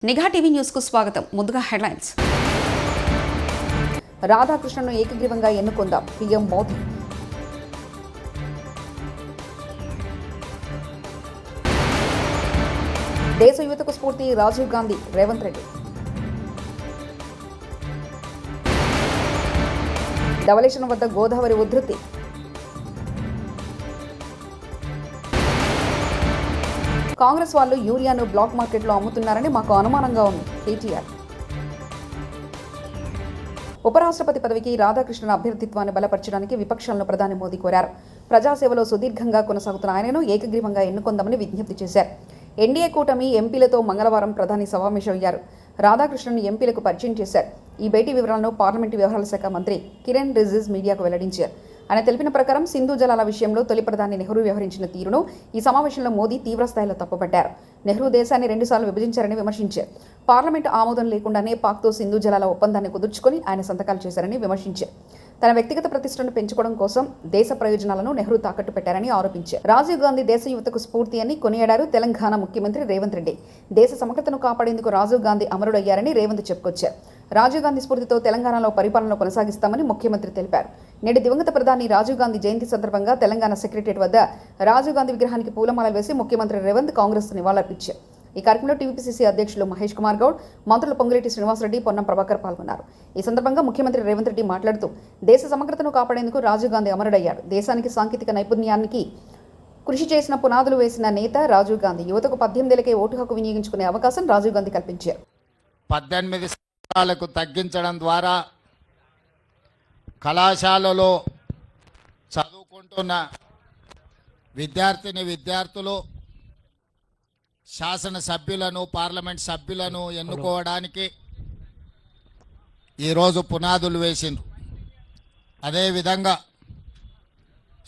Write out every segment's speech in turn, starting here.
నిఘా TV news కు స్వాగతం. ముందుగా హెడ్లైన్స్. రాధాకృష్ణను ఏకగ్రీవంగా ఎన్నుకుందాం పీఎం మోదీ. దేశ యువతకు స్ఫూర్తి రాజీవ్ గాంధీ, రేవంత్ రెడ్డి. ధవళేశ్వరం వద్ద గోదావరి ఉధృతి. కాంగ్రెస్ వాళ్ళు యూరియాను బ్లాక్ మార్కెట్లో అమ్ముతున్నారని మాకు అనుమానంగా ఉంది కేటీఆర్. ఉపరాష్ట్రపతి పదవికి రాధాకృష్ణన్ అభ్యర్థిత్వాన్ని బలపరచడానికి విపక్షాలను ప్రధాని మోదీ కోరారు. ప్రజాసేవలో సుదీర్ఘంగా కొనసాగుతున్న ఆయనను ఏకగ్రీవంగా ఎన్నుకుందామని విజ్ఞప్తి చేశారు. ఎన్డీఏ కూటమి ఎంపీలతో మంగళవారం ప్రధాని సమావేశమయ్యారు. రాధాకృష్ణన్ ఎంపీలకు పరిచయం చేశారు. ఈ భేటీ వివరాలను పార్లమెంటు వ్యవహారాల శాఖ మంత్రి కిరణ్ రిజిజు మీడియాకు వెల్లడించారు. ఆయన తెలిపిన ప్రకారం సింధు జలాల విషయంలో తొలి ప్రధాని నెహ్రూ వ్యవహరించిన తీరును ఈ సమావేశంలో మోదీ తీవ్రస్థాయిలో తప్పుపట్టారు. నెహ్రూ దేశాన్ని 2 సార్లు విభజించారని విమర్శించారు. పార్లమెంటు ఆమోదం లేకుండానే పాక్తో సింధు జలాల ఒప్పందాన్ని కుదుర్చుకొని ఆయన సంతకాలు చేశారని విమర్శించారు. తన వ్యక్తిగత ప్రతిష్టను పెంచుకోవడం కోసం దేశ ప్రయోజనాలను నెహ్రూ తాకట్టు పెట్టారని ఆరోపించారు. రాజీవ్ గాంధీ దేశ యువతకు స్ఫూర్తి అని కొనియాడారు తెలంగాణ ముఖ్యమంత్రి రేవంత్ రెడ్డి. దేశ సమగ్రతను కాపాడేందుకు రాజీవ్ గాంధీ అమరుడయ్యారని రేవంత్ చెప్పుకొచ్చారు. రాజీవ్ గాంధీ స్ఫూర్తితో తెలంగాణలో పరిపాలన కొనసాగిస్తామని ముఖ్యమంత్రి తెలిపారు. నేడు దివంగత ప్రధాని రాజీవ్ గాంధీ జయంతి సందర్భంగా తెలంగాణ సెక్రటరియట్ వద్ద రాజీవ్ గాంధీ విగ్రహానికి పూలమాలలు వేసి ముఖ్యమంత్రి రేవంత్ కాంగ్రెస్ నివాళులర్పించారు. ఈ కార్యక్రమంలో టీపీసీసీ అధ్యక్షులు మహేష్ కుమార్ గౌడ్, మంత్రులు పొంగులేటి శ్రీనివాసరెడ్డి, పొన్నం ప్రభాకర్ పాల్గొన్నారు. ఈ సందర్భంగా ముఖ్యమంత్రి రేవంత్ రెడ్డి మాట్లాడుతూ దేశ సమగ్రతను కాపాడేందుకు రాజీవ్ గాంధీ అమరుడయ్యాడు. దేశానికి సాంకేతిక నైపుణ్యానికి కృషి చేసిన పునాదులు వేసిన నేత రాజీవ్ గాంధీ. యువతకు 18 ఏళ్లకే ఓటు హక్కు వినియోగించుకునే అవకాశం రాజీవ్ గాంధీ కల్పించారు. 18 సంవత్సరాలకు తగ్గించడం ద్వారా కళాశాలలో చదువుకుంటున్న విద్యార్థులు శాసనసభ్యులను, పార్లమెంట్ సభ్యులను ఎన్నుకోవడానికి ఈరోజు పునాదులు వేసిండ్రు. అదేవిధంగా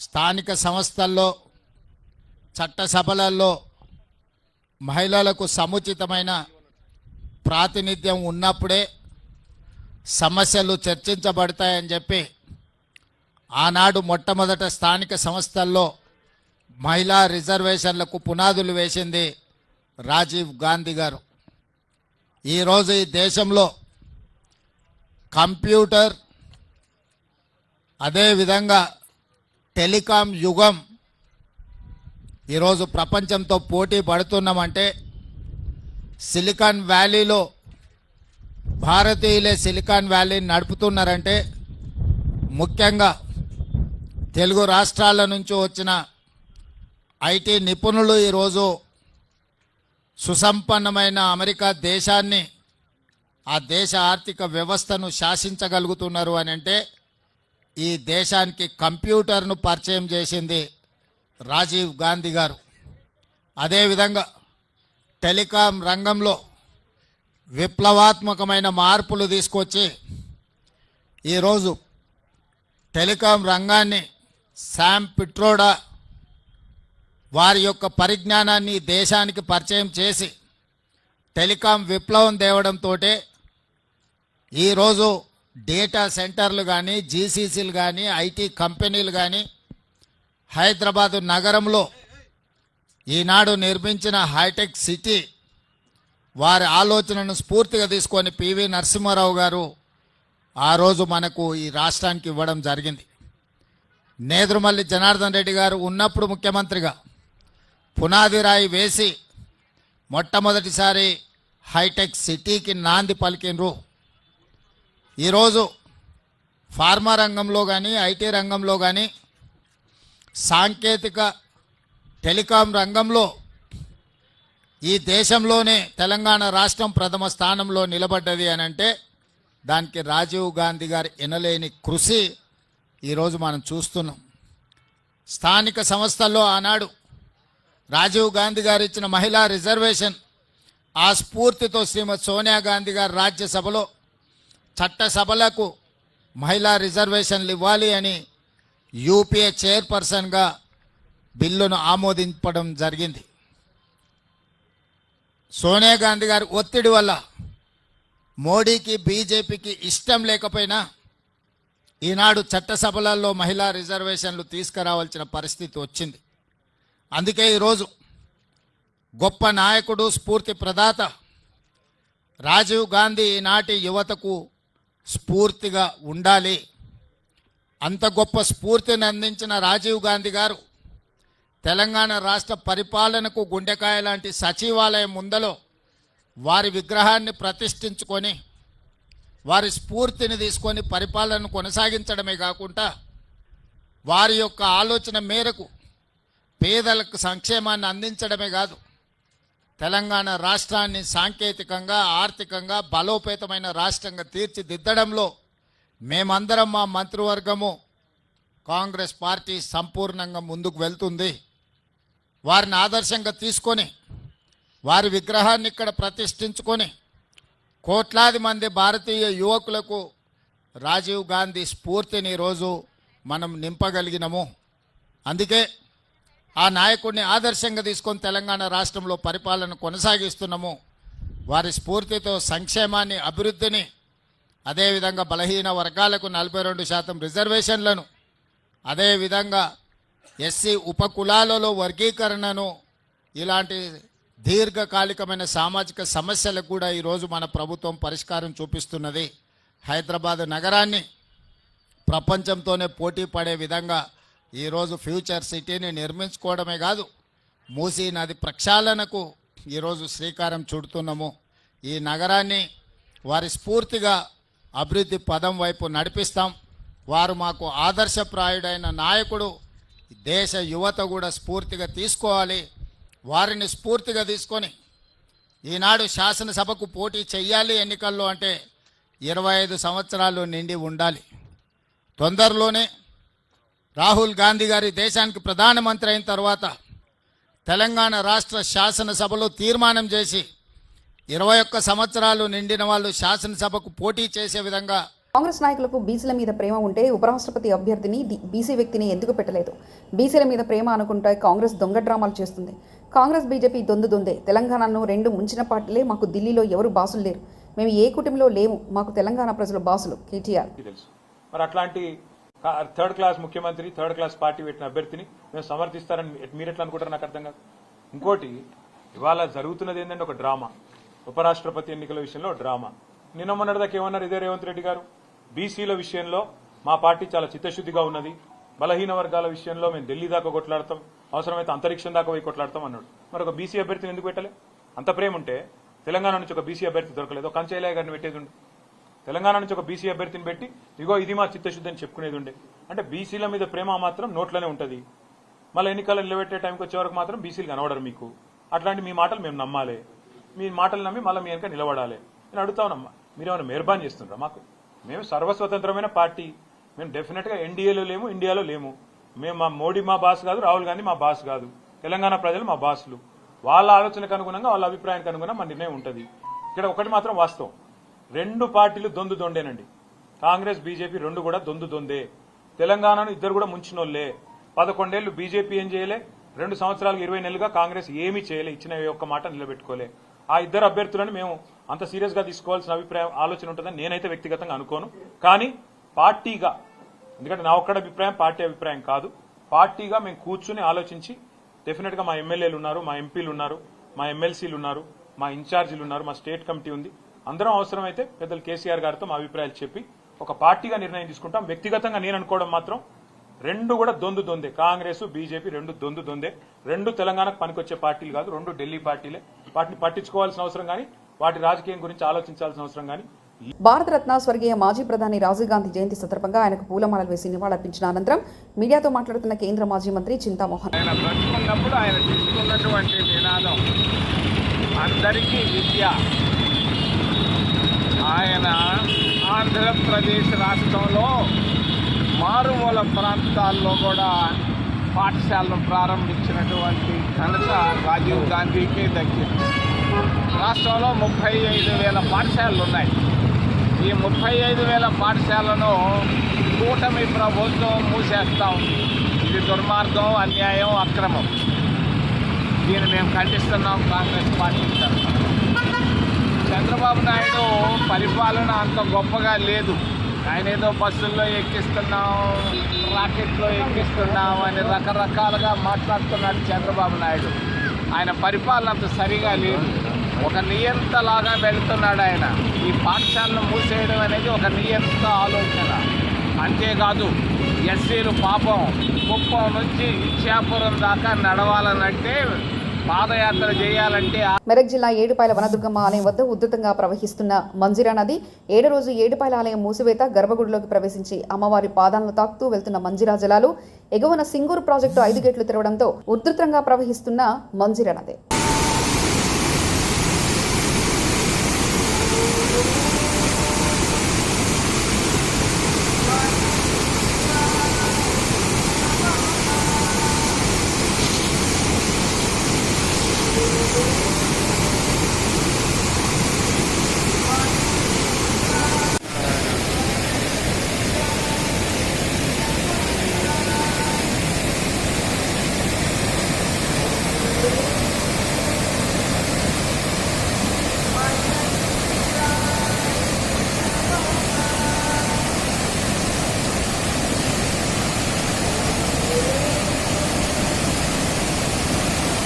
స్థానిక సంస్థల్లో, చట్టసభలలో మహిళలకు సముచితమైన ప్రాతినిధ్యం ఉన్నప్పుడే సమస్యలు చర్చించబడతాయని చెప్పి ఆనాడు మొట్టమొదట స్థానిక సంస్థల్లో మహిళా రిజర్వేషన్లకు పునాదులు వేసింది రాజీవ్ గాంధీ గారు. ఈరోజు ఈ దేశంలో కంప్యూటర్, అదేవిధంగా టెలికాం యుగం ఈరోజు ప్రపంచంతో పోటీ పడుతున్నామంటే సిలికాన్ వ్యాలీలో భారతీయులే సిలికాన్ వ్యాలీని నడుపుతున్నారంటే ముఖ్యంగా తెలుగు రాష్ట్రాల నుంచి వచ్చిన ఐటీ నిపుణులు ఈరోజు సుసంపన్నమైన అమెరికా దేశాన్ని, ఆ దేశ ఆర్థిక వ్యవస్థను శాసించగలుగుతున్నారు అని అంటే ఈ దేశానికి కంప్యూటర్ను పరిచయం చేసింది రాజీవ్ గాంధీ గారు. అదేవిధంగా టెలికాం రంగంలో విప్లవాత్మకమైన మార్పులు తీసుకొచ్చి ఈరోజు టెలికాం రంగాన్ని శామ్ పిట్రోడా వారి యొక్క పరిజ్ఞానాన్ని దేశానికి పరిచయం చేసి టెలికాం విప్లవం తేవడంతో ఈరోజు డేటా సెంటర్లు కానీ, జీసీసీలు కానీ, ఐటీ కంపెనీలు కానీ హైదరాబాదు నగరంలో ఈనాడు నిర్మించిన హైటెక్ సిటీ వారి ఆలోచనను స్ఫూర్తిగా తీసుకొని పివి నరసింహారావు గారు ఆ రోజు మనకు ఈ రాష్ట్రానికి ఇవ్వడం జరిగింది. నేదురుమల్లి జనార్దన్ రెడ్డి గారు ఉన్నప్పుడు ముఖ్యమంత్రిగా పునాది రాయి వేసి మొట్టమొదటిసారి హైటెక్ సిటీకి నాంది పలికినరు. ఈరోజు ఫార్మా రంగంలో కానీ, ఐటీ రంగంలో కానీ, సాంకేతిక టెలికాం రంగంలో ఈ దేశంలోనే తెలంగాణ రాష్ట్రం ప్రథమ స్థానంలో నిలబడ్డది అని అంటే దానికి రాజీవ్ గాంధీ గారి ఎనలేని కృషి ఈరోజు మనం చూస్తున్నాం. స్థానిక సంస్థల్లో ఆనాడు రాజీవ్ గాంధీ గారు ఇచ్చిన మహిళా రిజర్వేషన్, ఆ స్ఫూర్తితో శ్రీమతి సోనియా గాంధీ గారు రాజ్యసభలో చట్టసభలకు మహిళా రిజర్వేషన్లు ఇవ్వాలి అని యూపీఏ చైర్పర్సన్గా బిల్లును ఆమోదించడం జరిగింది. సోనియా గాంధీ గారి ఒత్తిడి వల్ల మోడీకి, బీజేపీకి ఇష్టం లేకపోయినా ఈనాడు చట్టసభలలో మహిళా రిజర్వేషన్లు తీసుకురావాల్సిన పరిస్థితి వచ్చింది. అందుకే ఈరోజు గొప్ప నాయకుడు, స్ఫూర్తి ప్రదాత రాజీవ్ గాంధీ ఈనాటి యువతకు స్ఫూర్తిగా ఉండాలి. అంత గొప్ప స్ఫూర్తిని అందించిన రాజీవ్ గాంధీ గారు తెలంగాణ రాష్ట్ర పరిపాలనకు గుండెకాయ లాంటి సచివాలయం ముందలో వారి విగ్రహాన్ని ప్రతిష్ఠించుకొని వారి స్ఫూర్తిని తీసుకొని పరిపాలనను కొనసాగించడమే కాకుండా వారి యొక్క ఆలోచన మేరకు పేదలకు సంక్షేమాన్ని అందించడమే కాదు, తెలంగాణ రాష్ట్రాన్ని సాంకేతికంగా ఆర్థికంగా బలోపేతమైన రాష్ట్రంగా తీర్చిదిద్దడంలో మేమందరం మా మంత్రివర్గము కాంగ్రెస్ పార్టీ సంపూర్ణంగా ముందుకు వెళ్తుంది. వారిని ఆదర్శంగా తీసుకొని వారి విగ్రహాన్ని ఇక్కడ ప్రతిష్ఠించుకొని కోట్లాది మంది భారతీయ యువకులకు రాజీవ్ గాంధీ స్ఫూర్తిని ఈరోజు మనం నింపగలిగినము. అందుకే ఆ నాయకుడిని ఆదర్శంగా తీసుకొని తెలంగాణ రాష్ట్రంలో పరిపాలన కొనసాగిస్తున్నాము. వారి స్ఫూర్తితో సంక్షేమాన్ని, అభివృద్ధిని, అదేవిధంగా బలహీన వర్గాలకు 42% రిజర్వేషన్లను, అదేవిధంగా ఎస్సీ ఉపకులాలలో వర్గీకరణను, ఇలాంటి దీర్ఘకాలికమైన సామాజిక సమస్యలకు కూడా ఈరోజు మన ప్రభుత్వం పరిష్కారం చూపిస్తున్నది. హైదరాబాద్ నగరాన్ని ప్రపంచంతోనే పోటీ పడే విధంగా ఈరోజు ఫ్యూచర్ సిటీని నిర్మించుకోవడమే కాదు, మూసీ నది ప్రక్షాళనకు ఈరోజు శ్రీకారం చుడుతున్నాము. ఈ నగరాన్ని వారి స్ఫూర్తిగా అభివృద్ధి పదం వైపు నడిపిస్తాం. వారు మాకు ఆదర్శప్రాయుడైన నాయకుడు. దేశ యువత కూడా స్ఫూర్తిగా తీసుకోవాలి. వారిని స్ఫూర్తిగా తీసుకొని ఈనాడు శాసనసభకు పోటీ చెయ్యాలి ఎన్నికల్లో అంటే 25 సంవత్సరాలు నిండి ఉండాలి. తొందరలోనే రాహుల్ గాంధీ గారి దేశానికి ప్రధానమంత్రి అయిన తర్వాత తెలంగాణ రాష్ట్ర శాసనసభలో తీర్మానం చేసి 21 సంవత్సరాలు నిండిన వాళ్ళు శాసనసభకు పోటీ చేసే విధంగా. కాంగ్రెస్ నాయకులకు బీసీల మీద ప్రేమ ఉంటే ఉపరాష్ట్రపతి అభ్యర్థిని బీసీ వ్యక్తిని ఎందుకు పెట్టలేదు? బీసీల మీద ప్రేమ అనుకుంటే కాంగ్రెస్ దొంగ డ్రామాలు చేస్తుంది. కాంగ్రెస్ బీజేపీ దొందే. తెలంగాణను 2 ముంచిన పార్టీలే. మాకు ఢిల్లీలో ఎవరు బాసులు లేరు. మేము ఏ కుటుంబంలో లేము. మాకు తెలంగాణ ప్రజలు బాసులు. కేటీఆర్ తెలుసు. మరి అట్లాంటి థర్డ్ క్లాస్ ముఖ్యమంత్రి, థర్డ్ క్లాస్ పార్టీ పెట్టిన అభ్యర్థిని మేము సమర్థిస్తారని మీరు ఎట్లా అనుకుంటారు? నాకు అర్థం కాదు. ఇంకోటి, ఇవాళ జరుగుతున్నది ఏంటంటే ఒక డ్రామా. ఉపరాష్ట్రపతి ఎన్నికల విషయంలో డ్రామా. నిన్న మొన్నటిదాకా ఏమన్నారు ఇదే రేవంత్ రెడ్డి గారు? బీసీల విషయంలో మా పార్టీ చాలా చిత్తశుద్ధిగా ఉన్నది, బలహీన వర్గాల విషయంలో మేము ఢిల్లీ దాకా కొట్లాడతాం, అవసరమైతే అంతరిక్షం దాకా పోయి కొట్లాడతాం అన్నాడు. మరి ఒక బీసీ అభ్యర్థిని ఎందుకు పెట్టలే? అంత ప్రేమ ఉంటే తెలంగాణ నుంచి ఒక బీసీ అభ్యర్థి దొరకలేదు. కంచయ్య గారిని పెట్టేది ఉండే. తెలంగాణ నుంచి ఒక బీసీ అభ్యర్థిని పెట్టి ఇగో ఇది మా చిత్తశుద్ధి అని చెప్పుకునేది ఉండే. అంటే బీసీల మీద ప్రేమ మాత్రం నోట్లోనే ఉంటుంది. మళ్ళీ ఎన్నికలు నిలబెట్టే టైంకి వచ్చే వరకు మాత్రం బీసీలు కనబడరు మీకు. అట్లాంటి మీ మాటలు మేము నమ్మాలి, మీ మాటలు నమ్మి మళ్ళీ మీ వెనక నిలబడాలి. నేను అడుగుతానమ్మా, మీరేమైనా మెహర్బాన్ చేస్తుండ్రా? మాకు మేము సర్వస్వతంత్రమైన పార్టీ. మేము డెఫినెట్గా ఎన్డీఏలో లేము, ఇండియాలో లేము. మేము మా మోడీ మా బాస్ కాదు, రాహుల్ గాంధీ మా బాస్ కాదు. తెలంగాణ ప్రజలు మా బాసులు. వాళ్ళ ఆలోచనకు అనుగుణంగా, వాళ్ళ అభిప్రాయానికి అనుగుణంగా మా నిర్ణయం ఉంటుంది. ఇక్కడ ఒకటి మాత్రం వాస్తవం, 2 పార్టీలు దొందేనండి. కాంగ్రెస్ బీజేపీ 2 కూడా దొందే. తెలంగాణను ఇద్దరు కూడా ముంచినోళ్లే. 11 ఏళ్లు బీజేపీ ఏం చేయలే, 2 సంవత్సరాలకు 20 నెలలుగా కాంగ్రెస్ ఏమీ చేయలే, ఇచ్చిన ఒక్క మాట నిలబెట్టుకోలే. ఆ ఇద్దరు అభ్యర్థులను మేము అంత సీరియస్ గా తీసుకోవాల్సిన ఆలోచన ఉంటుందని నేనైతే వ్యక్తిగతంగా అనుకోను. కానీ పార్టీగా, ఎందుకంటే నా ఒక్కడ అభిప్రాయం పార్టీ అభిప్రాయం కాదు, పార్టీగా మేము కూర్చుని ఆలోచించి డెఫినెట్ గా మా ఎమ్మెల్యేలు ఉన్నారు, మా ఎంపీలు ఉన్నారు, మా ఎమ్మెల్సీలు ఉన్నారు, మా ఇన్ఛార్జీలు ఉన్నారు, మా స్టేట్ కమిటీ ఉంది. అందరం అవసరమైతే పెద్దలు కేసీఆర్ గారితో మా అభిప్రాయాలు చెప్పి ఒక పార్టీగా నిర్ణయం తీసుకుంటాం. వ్యక్తిగతంగా నేను అనుకోవడం మాత్రం 2 కూడా దొందే. కాంగ్రెస్ బీజేపీ 2 దొందే. 2 తెలంగాణకు పనికొచ్చే పార్టీలు కాదు, 2 ఢిల్లీ పార్టీలే. వాటిని పట్టించుకోవాల్సిన అవసరం కానీ, వాటి రాజకీయం గురించి ఆలోచించాల్సిన అవసరం కానీ. భారతరత్న స్వర్గీయ మాజీ ప్రధాని రాజీవ్ గాంధీ జయంతి సందర్భంగా ఆయనకు పూలమాలలు వేసి నివాళులర్పించిన అనంతరం మీడియాతో మాట్లాడుతున్న కేంద్ర మాజీ మంత్రి చింతామోహన్, ఆయన బ్రతుకున్నప్పుడు ఆయన తీసుకున్నటువంటి నినాదం అందరికీ విద్య. ఆయన ఆంధ్రప్రదేశ్ రాష్ట్రంలో మారుమూల ప్రాంతాల్లో కూడా పాఠశాలను ప్రారంభించినటువంటి ఘనత రాజీవ్ గాంధీకే దక్కింది. రాష్ట్రంలో 35,000 పాఠశాలలు ఉన్నాయి. ఈ 35,000 పాఠశాలను కూటమి ప్రభుత్వం మూసేస్తా ఉంది. ఇది దుర్మార్గం, అన్యాయం, అక్రమం. దీన్ని మేము ఖండిస్తున్నాం కాంగ్రెస్ పార్టీ తరఫున. చంద్రబాబు నాయుడు పరిపాలన అంత గొప్పగా లేదు. ఆయన ఏదో బస్సుల్లో ఎక్కిస్తున్నాం, రాకెట్లో ఎక్కిస్తున్నాం అని రకరకాలుగా మాట్లాడుతున్నాడు చంద్రబాబు నాయుడు. ఆయన పరిపాలన అంత సరిగా లేదు. ఒక నియంతలాగా వెళుతున్నాడు ఆయన. ఈ పాఠశాలను మూసేయడం అనేది ఒక నియంత ఆలోచన. అంతేకాదు ఎస్సీలు పాపం కుప్పం నుంచి ఇచ్చాపురం దాకా నడవాలనంటే, పాదయాత్ర చేయాలంటే మెదక్ జిల్లా ఏడుపాయల వనదుర్గమ్మ ఆలయం వద్ద ఉధృతంగా ప్రవహిస్తున్న మంజిరా నది 7వ రోజు ఏడుపాయల ఆలయం మూసివేత, గర్భగుడిలోకి ప్రవేశించి అమ్మవారి పాదాలను తాకుతూ వెళ్తున్న మంజిరా జలాలు ఎగువన సింగూరు ప్రాజెక్టు 5 గేట్లు తెరవడంతో ఉధృతంగా ప్రవహిస్తున్న మంజిరా నది.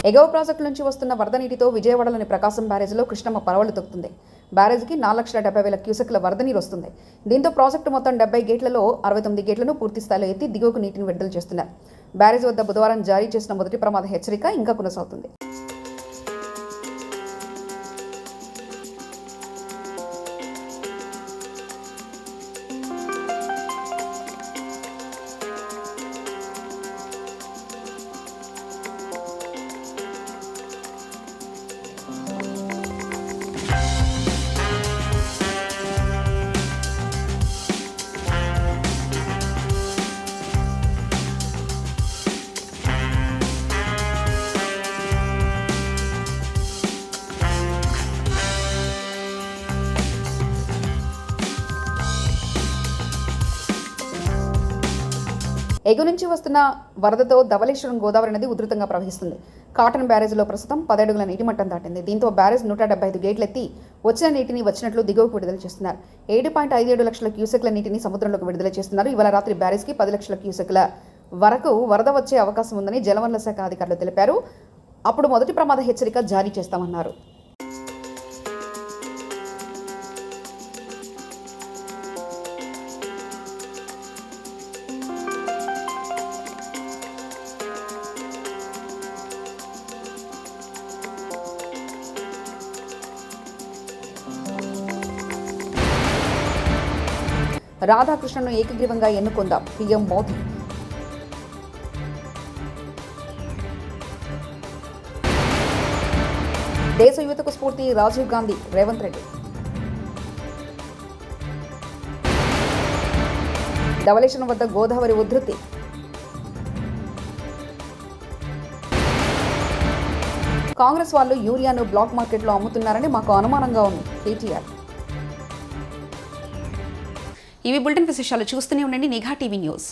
ఎగువ ప్రాజెక్టు నుంచి వస్తున్న వరద నీటితో విజయవాడలోని ప్రకాశం బ్యారేజ్లో కృష్ణమ్మ పరవళ్లు తొక్కుతుంది. బ్యారేజ్కి 4,70,000 క్యూసెక్ల వరద నీరు వస్తుంది. దీంతో ప్రాజెక్టు మొత్తం 70 గేట్లలో 69 గేట్లను పూర్తి స్థాయిలో ఎత్తి దిగువకు నీటిని విడుదల చేస్తున్నారు. బ్యారేజ్ వద్ద బుధవారం జారీ చేసిన మొదటి ప్రమాద హెచ్చరిక ఇంకా కొనసాగుతుంది. ఎగు నుంచి వస్తున్న వరదతో ధవళేశ్వరం గోదావరి నది ఉధృతంగా ప్రవహిస్తుంది. కాటన్ బ్యారేజ్లో ప్రస్తుతం 10 అడుగుల నీటి మట్టం దాటింది. దీంతో బ్యారేజ్ 175 గేట్లెత్తి వచ్చిన నీటిని వచ్చినట్లు దిగువకు విడుదల చేస్తున్నారు. 7.57 లక్షల క్యూసెక్ల నీటిని సముద్రంలోకి విడుదల చేస్తున్నారు. ఇవాళ రాత్రి బ్యారేజ్కి 10 లక్షల క్యూసెక్ల వరకు వరద వచ్చే అవకాశం ఉందని జలవనరుల శాఖ అధికారులు తెలిపారు. అప్పుడు మొదటి ప్రమాద హెచ్చరిక జారీ చేస్తామన్నారు. రాధాకృష్ణను ఏకగ్రీవంగా ఎన్నుకుందాం పీఎం మోదీ. దేశ యువతకు స్ఫూర్తి రాజీవ్ గాంధీ, రేవంత్ రెడ్డి. ధవళేశ్వరం వద్ద గోదావరి ఉధృతి. కాంగ్రెస్ వాళ్ళు యూరియాను బ్లాక్ మార్కెట్లో అమ్ముతున్నారని మాకు అనుమానంగా ఉంది, కేటీఆర్. ఇవి బులెటిన్ విశేషాలు. చూస్తూనే ఉండండి నిఘా టీవీ న్యూస్.